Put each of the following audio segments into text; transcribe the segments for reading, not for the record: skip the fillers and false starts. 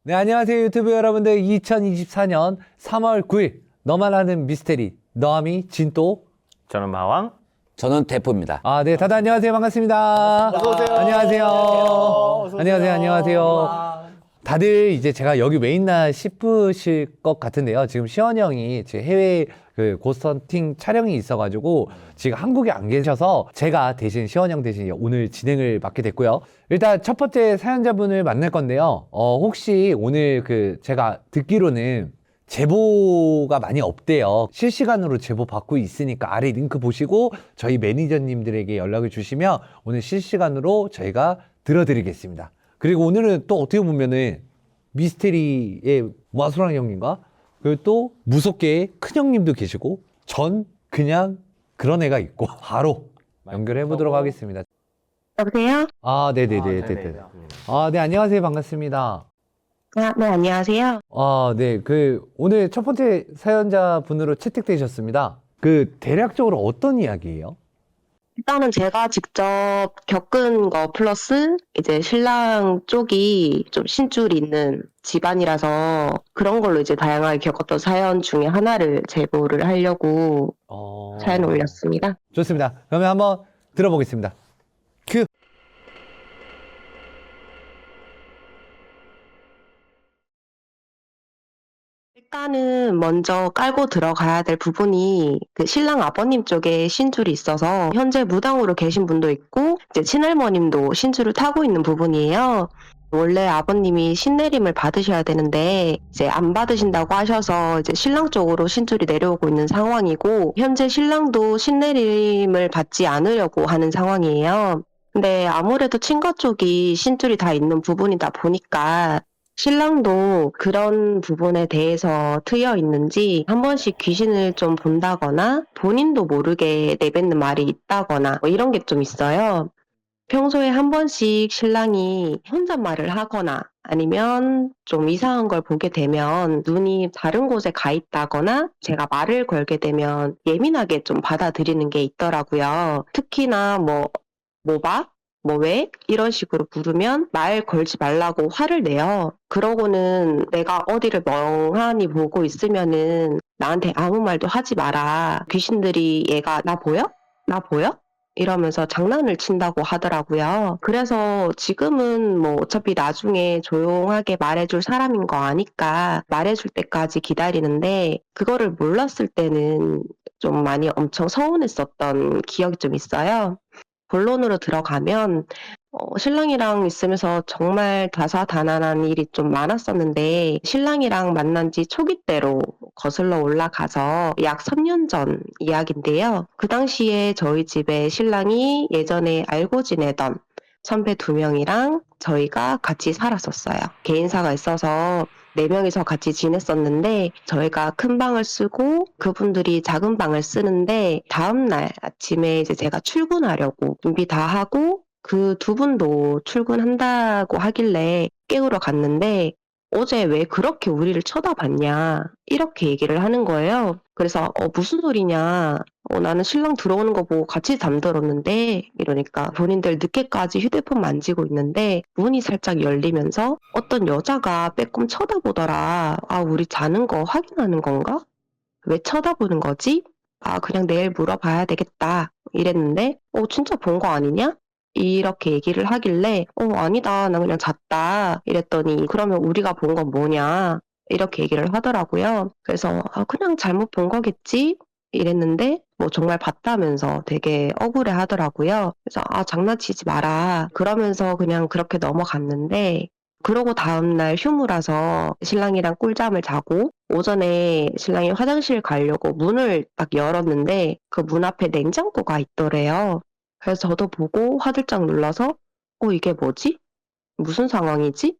네, 안녕하세요 유튜브 여러분들. 2024년 3월 9일 너만 아는 미스테리 너함이 진또. 저는 마왕. 저는 대포입니다. 네, 다들 안녕하세요. 반갑습니다. 어서오세요. 안녕하세요. 어서오세요. 안녕하세요. 안녕하세요. 다들 이제 제가 여기 왜 있나 싶으실 것 같은데요. 지금 시원 형이 지금 해외 그 고스턴팅 촬영이 있어가지고 지금 한국에 안 계셔서 제가 대신 시원 형 대신 오늘 진행을 맡게 됐고요. 일단 첫 번째 사연자분을 만날 건데요. 혹시 오늘 그 제가 듣기로는 제보가 많이 없대요. 실시간으로 제보 받고 있으니까 아래 링크 보시고 저희 매니저님들에게 연락을 주시면 오늘 실시간으로 저희가 들어드리겠습니다. 그리고 오늘은 또 어떻게 보면은 미스테리의 마수랑 형님과 그리고 또 무섭게 큰 형님도 계시고 전 그냥 그런 애가 있고 바로 연결해 보도록 하겠습니다. 여보세요? 네네네. 네, 안녕하세요. 반갑습니다. 네, 안녕하세요. 네. 오늘 첫 번째 사연자 분으로 채택되셨습니다. 대략적으로 어떤 이야기예요? 일단은 제가 직접 겪은 거 플러스 이제 신랑 쪽이 좀 신줄 있는 집안이라서 그런 걸로 이제 다양하게 겪었던 사연 중에 하나를 제보를 하려고 사연을 올렸습니다. 좋습니다. 그러면 한번 들어보겠습니다. 일단은 먼저 깔고 들어가야 될 부분이 그 신랑 아버님 쪽에 신줄이 있어서 현재 무당으로 계신 분도 있고 이제 친할머님도 신줄을 타고 있는 부분이에요. 원래 아버님이 신내림을 받으셔야 되는데 이제 안 받으신다고 하셔서 이제 신랑 쪽으로 신줄이 내려오고 있는 상황이고 현재 신랑도 신내림을 받지 않으려고 하는 상황이에요. 근데 아무래도 친가 쪽이 신줄이 다 있는 부분이다 보니까 신랑도 그런 부분에 대해서 트여 있는지 한 번씩 귀신을 좀 본다거나 본인도 모르게 내뱉는 말이 있다거나 뭐 이런 게 좀 있어요. 평소에 한 번씩 신랑이 혼잣말을 하거나 아니면 좀 이상한 걸 보게 되면 눈이 다른 곳에 가 있다거나 제가 말을 걸게 되면 예민하게 좀 받아들이는 게 있더라고요. 특히나 뭐 봐? 뭐 왜? 이런 식으로 물으면 말 걸지 말라고 화를 내요. 그러고는 내가 어디를 멍하니 보고 있으면은 나한테 아무 말도 하지 마라. 귀신들이 얘가 나 보여? 나 보여? 이러면서 장난을 친다고 하더라고요. 그래서 지금은 뭐 어차피 나중에 조용하게 말해줄 사람인 거 아니까 말해줄 때까지 기다리는데 그거를 몰랐을 때는 좀 많이 엄청 서운했었던 기억이 좀 있어요. 본론으로 들어가면 신랑이랑 있으면서 정말 다사다난한 일이 좀 많았었는데 신랑이랑 만난 지 초기 때로 거슬러 올라가서 약 3년 전 이야기인데요. 그 당시에 저희 집에 신랑이 예전에 알고 지내던 선배 2명이랑 저희가 같이 살았었어요. 개인사가 있어서 4명이서 같이 지냈었는데 저희가 큰 방을 쓰고 그분들이 작은 방을 쓰는데 다음날 아침에 이제 제가 출근하려고 준비 다 하고 그 2분도 출근한다고 하길래 깨우러 갔는데 어제 왜 그렇게 우리를 쳐다봤냐 이렇게 얘기를 하는 거예요. 그래서 무슨 소리냐 나는 신랑 들어오는 거 보고 같이 잠들었는데 이러니까 본인들 늦게까지 휴대폰 만지고 있는데 문이 살짝 열리면서 어떤 여자가 빼꼼 쳐다보더라. 우리 자는 거 확인하는 건가? 왜 쳐다보는 거지? 그냥 내일 물어봐야 되겠다 이랬는데 진짜 본 거 아니냐? 이렇게 얘기를 하길래 아니다 나 그냥 잤다 이랬더니 그러면 우리가 본 건 뭐냐 이렇게 얘기를 하더라고요. 그래서 그냥 잘못 본 거겠지 이랬는데 뭐 정말 봤다면서 되게 억울해 하더라고요. 그래서 장난치지 마라 그러면서 그냥 그렇게 넘어갔는데 그러고 다음날 휴무라서 신랑이랑 꿀잠을 자고 오전에 신랑이 화장실 가려고 문을 딱 열었는데 그 문 앞에 냉장고가 있더래요. 그래서 저도 보고 화들짝 놀라서 이게 뭐지? 무슨 상황이지?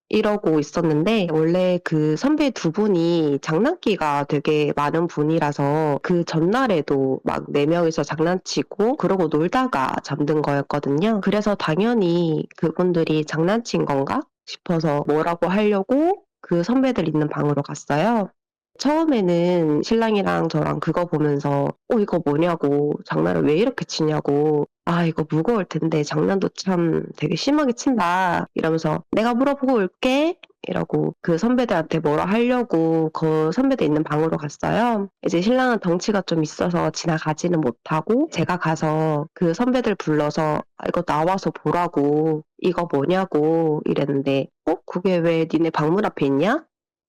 이러고 있었는데 원래 그 선배 두 분이 장난기가 되게 많은 분이라서 그 전날에도 막 4명이서 장난치고 그러고 놀다가 잠든 거였거든요. 그래서 당연히 그분들이 장난친 건가 싶어서 뭐라고 하려고 그 선배들 있는 방으로 갔어요. 처음에는 신랑이랑 저랑 그거 보면서 이거 뭐냐고 장난을 왜 이렇게 치냐고 이거 무거울 텐데 장난도 참 되게 심하게 친다 이러면서 내가 물어보고 올게 이러고 그 선배들한테 뭐라 하려고 그 선배들 있는 방으로 갔어요. 이제 신랑은 덩치가 좀 있어서 지나가지는 못하고 제가 가서 그 선배들 불러서 이거 나와서 보라고 이거 뭐냐고 이랬는데 그게 왜 니네 방문 앞에 있냐?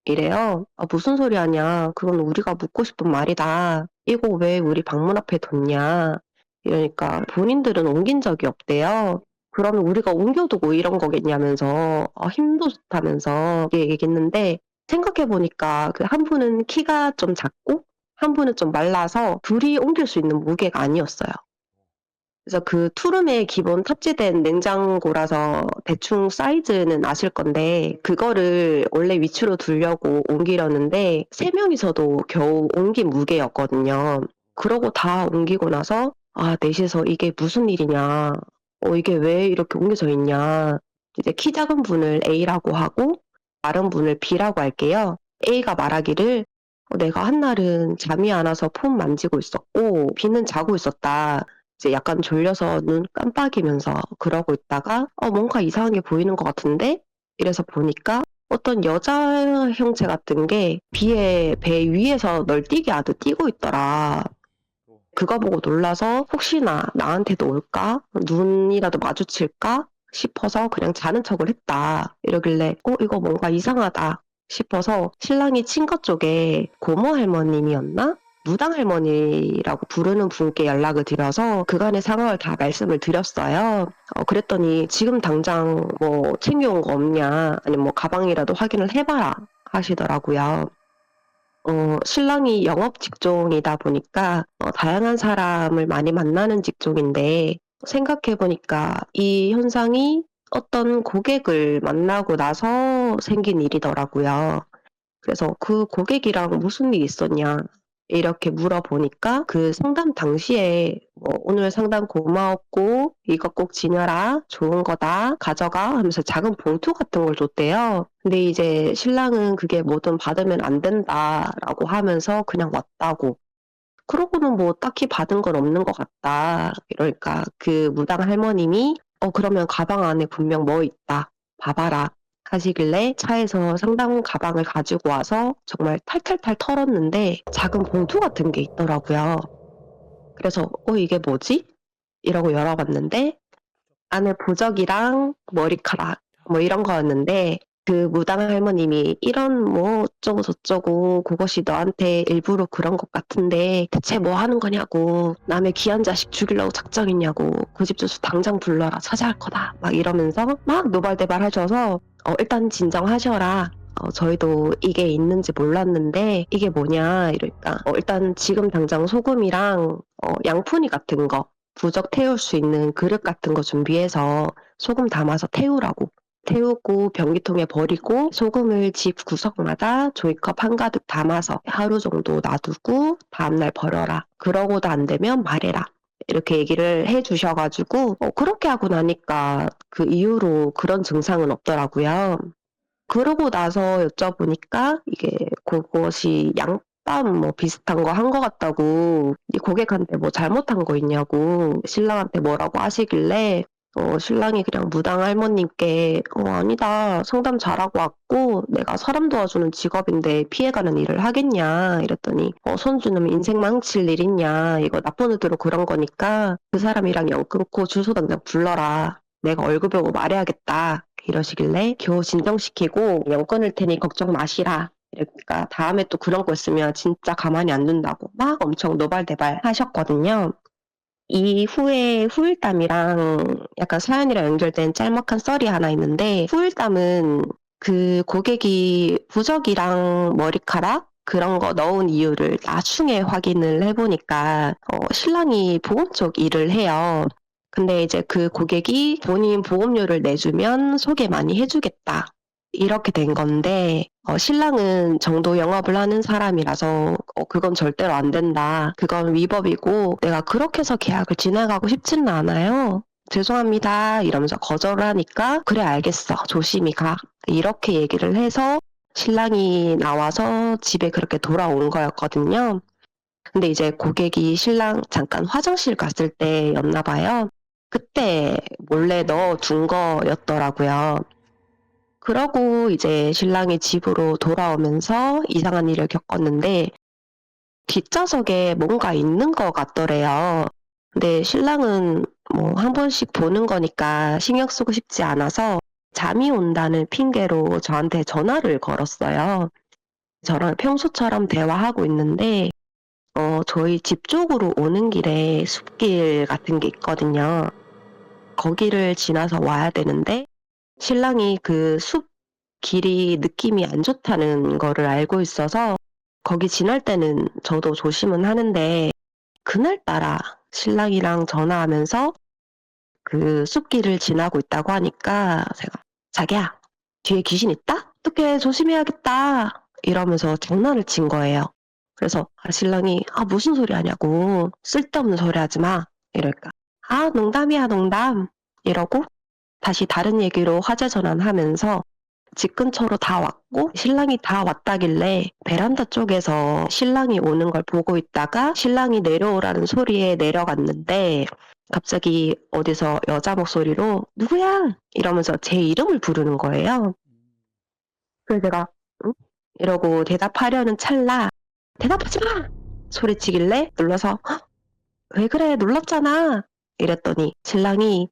이래요. 무슨 소리 하냐. 그건 우리가 묻고 싶은 말이다. 이거 왜 우리 방문 앞에 뒀냐. 이러니까 본인들은 옮긴 적이 없대요. 그러면 우리가 옮겨두고 이런 거겠냐면서 힘도 좋다면서 얘기했는데 생각해보니까 그 한 분은 키가 좀 작고 한 분은 좀 말라서 둘이 옮길 수 있는 무게가 아니었어요. 그래서 그 투룸에 기본 탑재된 냉장고라서 대충 사이즈는 아실 건데 그거를 원래 위치로 두려고 옮기려는데 3명이서도 겨우 옮긴 무게였거든요. 그러고 다 옮기고 나서 넷이서 이게 무슨 일이냐. 이게 왜 이렇게 옮겨져 있냐. 이제 키 작은 분을 A라고 하고 마른 분을 B라고 할게요. A가 말하기를 내가 한날은 잠이 안 와서 폰 만지고 있었고 B는 자고 있었다. 이제 약간 졸려서 눈 깜빡이면서 그러고 있다가 뭔가 이상한 게 보이는 것 같은데 이래서 보니까 어떤 여자 형체 같은 게 B의 배 위에서 널뛰게 하듯 뛰고 있더라. 그거 보고 놀라서 혹시나 나한테도 올까? 눈이라도 마주칠까? 싶어서 그냥 자는 척을 했다. 이러길래 이거 뭔가 이상하다 싶어서 신랑이 친거 쪽에 고모 할머님이었나? 무당 할머니라고 부르는 분께 연락을 드려서 그간의 상황을 다 말씀을 드렸어요. 그랬더니 지금 당장 뭐 챙겨온 거 없냐 아니면 뭐 가방이라도 확인을 해봐라 하시더라고요. 신랑이 영업 직종이다 보니까 다양한 사람을 많이 만나는 직종인데 생각해보니까 이 현상이 어떤 고객을 만나고 나서 생긴 일이더라고요. 그래서 그 고객이랑 무슨 일 있었냐 이렇게 물어보니까 그 상담 당시에 오늘 상담 고마웠고 이거 꼭 지녀라 좋은 거다 가져가 하면서 작은 봉투 같은 걸 줬대요. 근데 이제 신랑은 그게 뭐든 받으면 안 된다라고 하면서 그냥 왔다고. 그러고는 뭐 딱히 받은 건 없는 것 같다. 이러니까 그 무당 할머님이 그러면 가방 안에 분명 뭐 있다. 봐봐라. 하시길래 차에서 상담 가방을 가지고 와서 정말 탈탈탈 털었는데 작은 봉투 같은 게 있더라고요. 그래서 이게 뭐지? 이러고 열어봤는데 안에 보적이랑 머리카락 뭐 이런 거였는데 그 무당 할머님이 이런 뭐 어쩌고 저쩌고 그것이 너한테 일부러 그런 것 같은데 대체 뭐 하는 거냐고 남의 귀한 자식 죽이려고 작정했냐고 그 집 주소 당장 불러라 찾아갈 거다 막 이러면서 막 노발대발 하셔서 일단 진정하셔라. 저희도 이게 있는지 몰랐는데 이게 뭐냐 이러니까 일단 지금 당장 소금이랑 양푼이 같은 거 부적 태울 수 있는 그릇 같은 거 준비해서 소금 담아서 태우라고. 태우고 변기통에 버리고 소금을 집 구석마다 종이컵 한가득 담아서 하루 정도 놔두고 다음날 버려라. 그러고도 안 되면 말해라. 이렇게 얘기를 해주셔가지고 그렇게 하고 나니까 그 이후로 그런 증상은 없더라고요. 그러고 나서 여쭤보니까 이게 그것이 양밤 뭐 비슷한 거 한 거 같다고 이 고객한테 뭐 잘못한 거 있냐고 신랑한테 뭐라고 하시길래 신랑이 그냥 무당 할머님께 아니다 상담 잘하고 왔고 내가 사람 도와주는 직업인데 피해가는 일을 하겠냐 이랬더니 손주는 인생 망칠 일 있냐 이거 나쁜 의도로 그런 거니까 그 사람이랑 연 끊고 주소 당장 불러라 내가 얼굴 보고 말해야겠다 이러시길래 겨우 진정시키고 연 끊을 테니 걱정 마시라 그러니까 다음에 또 그런 거 있으면 진짜 가만히 안 둔다고 막 엄청 노발대발 하셨거든요. 이후에 후일담이랑 약간 사연이랑 연결된 짤막한 썰이 하나 있는데 후일담은 그 고객이 부적이랑 머리카락 그런 거 넣은 이유를 나중에 확인을 해보니까 신랑이 보험 쪽 일을 해요. 근데 이제 그 고객이 본인 보험료를 내주면 소개 많이 해주겠다. 이렇게 된 건데 신랑은 정도 영업을 하는 사람이라서 그건 절대로 안 된다. 그건 위법이고 내가 그렇게 해서 계약을 진행하고 싶지는 않아요. 죄송합니다. 이러면서 거절을 하니까 그래 알겠어. 조심히 가. 이렇게 얘기를 해서 신랑이 나와서 집에 그렇게 돌아온 거였거든요. 근데 이제 고객이 신랑 잠깐 화장실 갔을 때였나 봐요. 그때 몰래 넣어둔 거였더라고요. 그러고 이제 신랑이 집으로 돌아오면서 이상한 일을 겪었는데 뒷좌석에 뭔가 있는 것 같더래요. 근데 신랑은 뭐 한 번씩 보는 거니까 신경 쓰고 싶지 않아서 잠이 온다는 핑계로 저한테 전화를 걸었어요. 저랑 평소처럼 대화하고 있는데 저희 집 쪽으로 오는 길에 숲길 같은 게 있거든요. 거기를 지나서 와야 되는데 신랑이 그 숲 길이 느낌이 안 좋다는 거를 알고 있어서 거기 지날 때는 저도 조심은 하는데 그날따라 신랑이랑 전화하면서 그 숲길을 지나고 있다고 하니까 제가 자기야 뒤에 귀신 있다? 어떡해 조심해야겠다 이러면서 장난을 친 거예요. 그래서 신랑이 무슨 소리 하냐고 쓸데없는 소리 하지 마 이럴까 농담이야 농담 이러고 다시 다른 얘기로 화제 전환하면서 집 근처로 다 왔고 신랑이 다 왔다길래 베란다 쪽에서 신랑이 오는 걸 보고 있다가 신랑이 내려오라는 소리에 내려갔는데 갑자기 어디서 여자 목소리로 누구야? 이러면서 제 이름을 부르는 거예요. 그래서 제가 응? 이러고 대답하려는 찰나 대답하지 마! 소리치길래 눌러서 왜 그래 놀랐잖아 이랬더니 신랑이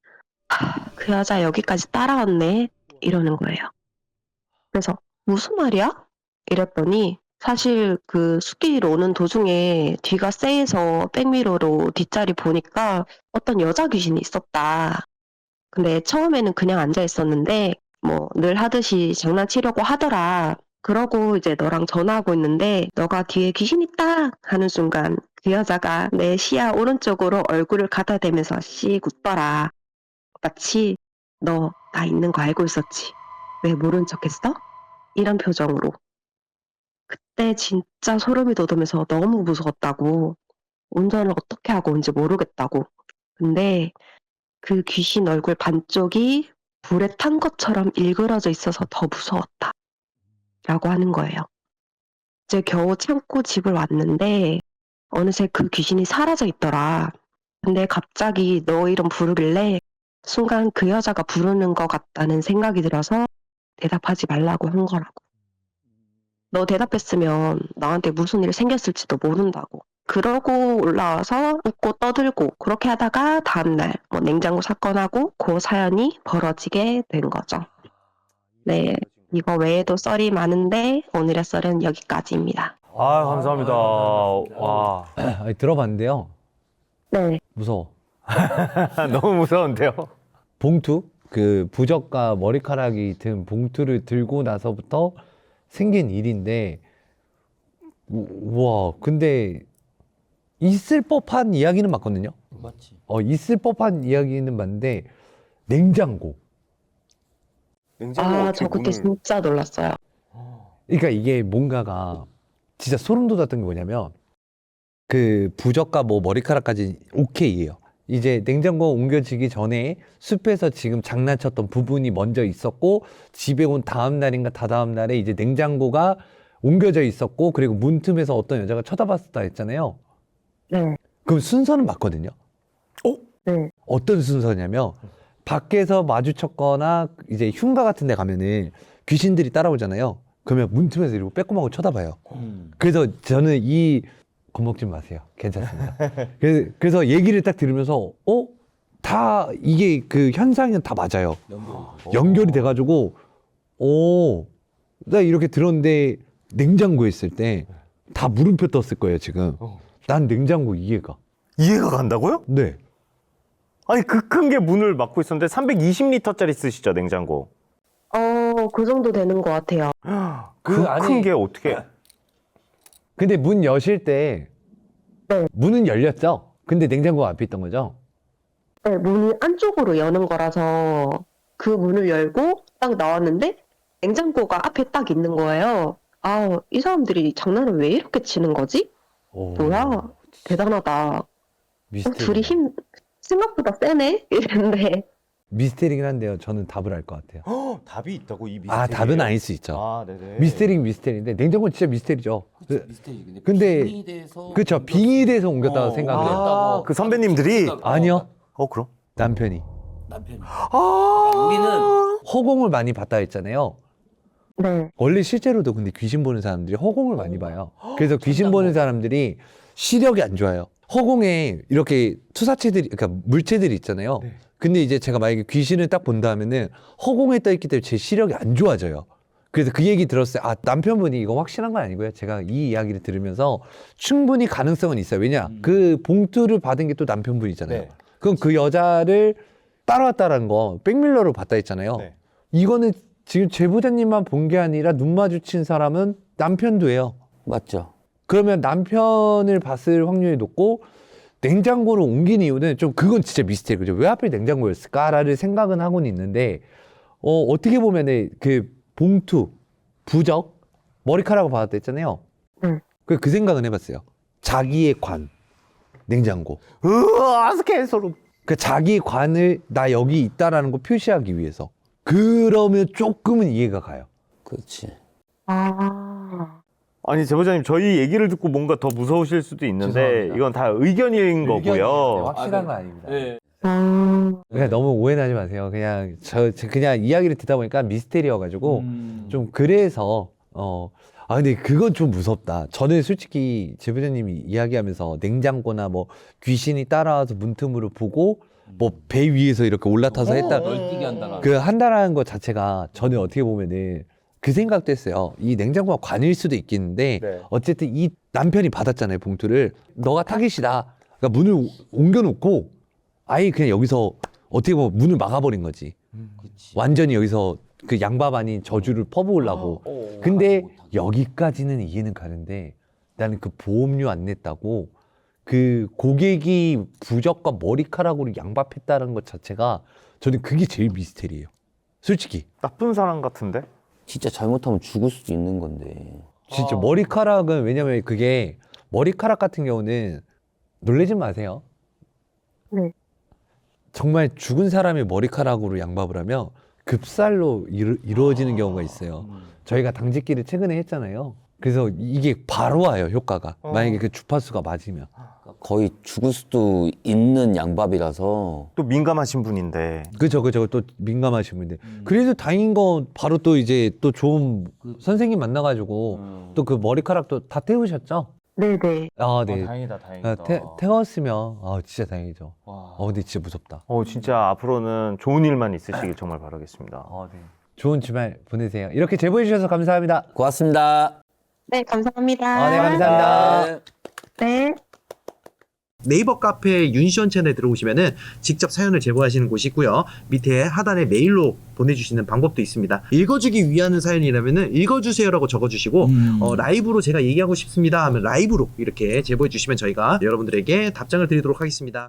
그 여자 여기까지 따라왔네 이러는 거예요. 그래서 무슨 말이야? 이랬더니 사실 그 숲길 오는 도중에 뒤가 쎄해서 백미러로 뒷자리 보니까 어떤 여자 귀신이 있었다. 근데 처음에는 그냥 앉아 있었는데 뭐 늘 하듯이 장난치려고 하더라. 그러고 이제 너랑 전화하고 있는데 너가 뒤에 귀신 있다 하는 순간 그 여자가 내 시야 오른쪽으로 얼굴을 갖다 대면서 씩 웃더라. 마치 너 나 있는 거 알고 있었지. 왜 모른 척했어? 이런 표정으로. 그때 진짜 소름이 돋으면서 너무 무서웠다고. 운전을 어떻게 하고 온지 모르겠다고. 근데 그 귀신 얼굴 반쪽이 불에 탄 것처럼 일그러져 있어서 더 무서웠다. 라고 하는 거예요. 이제 겨우 참고 집을 왔는데 어느새 그 귀신이 사라져 있더라. 근데 갑자기 너 이름 부르길래 순간 그 여자가 부르는 것 같다는 생각이 들어서 대답하지 말라고 한 거라고. 너 대답했으면 나한테 무슨 일 생겼을지도 모른다고. 그러고 올라와서 웃고 떠들고 그렇게 하다가 다음날 냉장고 사건하고 그 사연이 벌어지게 된 거죠. 네, 이거 외에도 썰이 많은데 오늘의 썰은 여기까지입니다. 아, 감사합니다. 와. 들어봤는데요. 네, 무서워. 너무 무서운데요? 봉투? 그 부적과 머리카락이 든 봉투를 들고 나서부터 생긴 일인데, 우와, 근데 있을 법한 이야기는 맞거든요? 맞지. 있을 법한 이야기는 맞는데, 냉장고. 냉장고 저 그때 진짜 놀랐어요. 그러니까 이게 뭔가가 진짜 소름 돋았던 게 뭐냐면, 그 부적과 뭐 머리카락까지 오케이예요. 이제 냉장고 옮겨지기 전에 숲에서 지금 장난쳤던 부분이 먼저 있었고 집에 온 다음 날인가 다다음 날에 이제 냉장고가 옮겨져 있었고 그리고 문틈에서 어떤 여자가 쳐다봤었다 했잖아요. 네, 그럼 순서는 맞거든요. 네, 어떤 순서냐면 밖에서 마주쳤거나 이제 흉가 같은 데 가면은 귀신들이 따라오잖아요. 그러면 문틈에서 이러고 빼꼼하고 쳐다봐요. 그래서 저는 겁먹지 마세요. 괜찮습니다. 그래서 얘기를 딱 들으면서 다 이게 그 현상은 다 맞아요. 연결이 돼가지고 나 이렇게 들었는데 냉장고에 있을 때 다 물음표 떴을 거예요 지금. 난 냉장고 이해가. 이해가 간다고요? 네. 아니, 그 큰 게 문을 막고 있었는데 320리터짜리 쓰시죠, 냉장고. 그 정도 되는 것 같아요. 그 안에- 큰 게 어떻게. 근데 문 여실 때 네. 문은 열렸죠. 근데 냉장고가 앞에 있던 거죠. 네, 문이 안쪽으로 여는 거라서 그 문을 열고 딱 나왔는데 냉장고가 앞에 딱 있는 거예요. 아, 이 사람들이 장난을 왜 이렇게 치는 거지? 오, 뭐야? 대단하다. 미스테리. 둘이 힘 생각보다 세네? 이랬는데 미스테리긴 한데요. 저는 답을 알 것 같아요. 답이 있다고 이 미스테리. 아, 답은 아닐 수 있죠. 아, 네네. 미스테리긴 미스테리인데 냉장고는 진짜 미스테리죠. 미스테리. 근데 빙의돼서 그렇죠. 빙의돼서 옮겼다고 생각해요. 아, 그 선배님들이? 아니요. 그럼? 남편이 남편이. 아, 우리는 허공을 많이 봤다 했잖아요. 네. 원래 실제로도 근데 귀신 보는 사람들이 허공을 많이 봐요. 그래서 귀신 보는 사람들이 시력이 안 좋아요. 허공에 이렇게 투사체들이, 그러니까 물체들이 있잖아요. 네. 근데 이제 제가 만약에 귀신을 딱 본다 하면은 허공에 떠 있기 때문에 제 시력이 안 좋아져요. 그래서 그 얘기 들었어요. 아, 남편분이 이거 확실한 건 아니고요. 제가 이 이야기를 들으면서 충분히 가능성은 있어요. 왜냐? 그 봉투를 받은 게 또 남편분이잖아요. 네. 그럼 그 여자를 따라왔다라는 거 백밀러로 봤다 했잖아요. 네. 이거는 지금 제보자님만 본 게 아니라 눈 마주친 사람은 남편도예요. 맞죠. 그러면 남편을 봤을 확률이 높고 냉장고를 옮긴 이유는 좀 그건 진짜 미스테리. 그죠? 왜 하필 냉장고였을까라는 생각은 하고는 있는데 어떻게 보면은 그 봉투, 부적, 머리카락을 받았다 했잖아요. 그 생각은 해봤어요. 자기의 관, 냉장고. 으아, 스케소름. 그 자기 관을 나 여기 있다라는 거 표시하기 위해서. 그러면 조금은 이해가 가요. 그렇지. 아. 아니, 제보자님, 저희 얘기를 듣고 뭔가 더 무서우실 수도 있는데, 죄송합니다. 이건 다 의견인 거고요. 확실한 건 아닙니다. 네. 그냥 너무 오해하지 마세요. 그냥 그냥 이야기를 듣다 보니까 미스테리여가지고 좀 그래서 아 근데 그건 좀 무섭다. 저는 솔직히 제보자님이 이야기하면서 냉장고나 뭐 귀신이 따라와서 문틈으로 보고 뭐 배 위에서 이렇게 올라타서 했다. 널뛰게 한다는. 그 한다라는 것 자체가 저는 어떻게 보면은 그 생각도 했어요. 이 냉장고가 관일 수도 있겠는데 네. 어쨌든 이 남편이 받았잖아요, 봉투를. 너가 타깃이다. 그러니까 문을 옮겨놓고 아예 그냥 여기서 어떻게 보면 문을 막아버린 거지. 그치. 완전히 여기서 그 양밥 아닌 저주를 퍼부으려고. 근데 여기까지는 이해는 가는데 나는 그 보험료 안 냈다고 그 고객이 부적과 머리카락으로 양밥했다는 것 자체가 저는 그게 제일 미스테리예요. 솔직히. 나쁜 사람 같은데? 진짜 잘못하면 죽을 수도 있는 건데. 진짜 머리카락은 왜냐면 그게 머리카락 같은 경우는 놀라지 마세요. 네. 정말 죽은 사람의 머리카락으로 양밥을 하면 급살로 이루어지는 경우가 있어요. 저희가 당직기를 최근에 했잖아요. 그래서 이게 바로 와요, 효과가. 만약에 그 주파수가 맞으면. 거의 죽을 수도 있는 양밥이라서. 또 민감하신 분인데. 그죠. 또 민감하신 분인데. 그래도 다행인 건 바로 또 이제 또 좋은 선생님 만나가지고 또 그 머리카락도 다 태우셨죠? 네네. 아, 네. 다행이다, 다행이다. 아, 태웠으면, 진짜 다행이죠. 와. 근데 진짜 무섭다. 진짜 앞으로는 좋은 일만 있으시길 정말 바라겠습니다. 네. 좋은 주말 보내세요. 이렇게 제보해주셔서 감사합니다. 고맙습니다. 네, 감사합니다. 네, 감사합니다. 네. 네이버 카페 윤시원 채널에 들어오시면은 직접 사연을 제보하시는 곳이 있고요. 밑에 하단에 메일로 보내주시는 방법도 있습니다. 읽어주기 위한 사연이라면은 읽어주세요라고 적어주시고 라이브로 제가 얘기하고 싶습니다 하면 라이브로 이렇게 제보해 주시면 저희가 여러분들에게 답장을 드리도록 하겠습니다.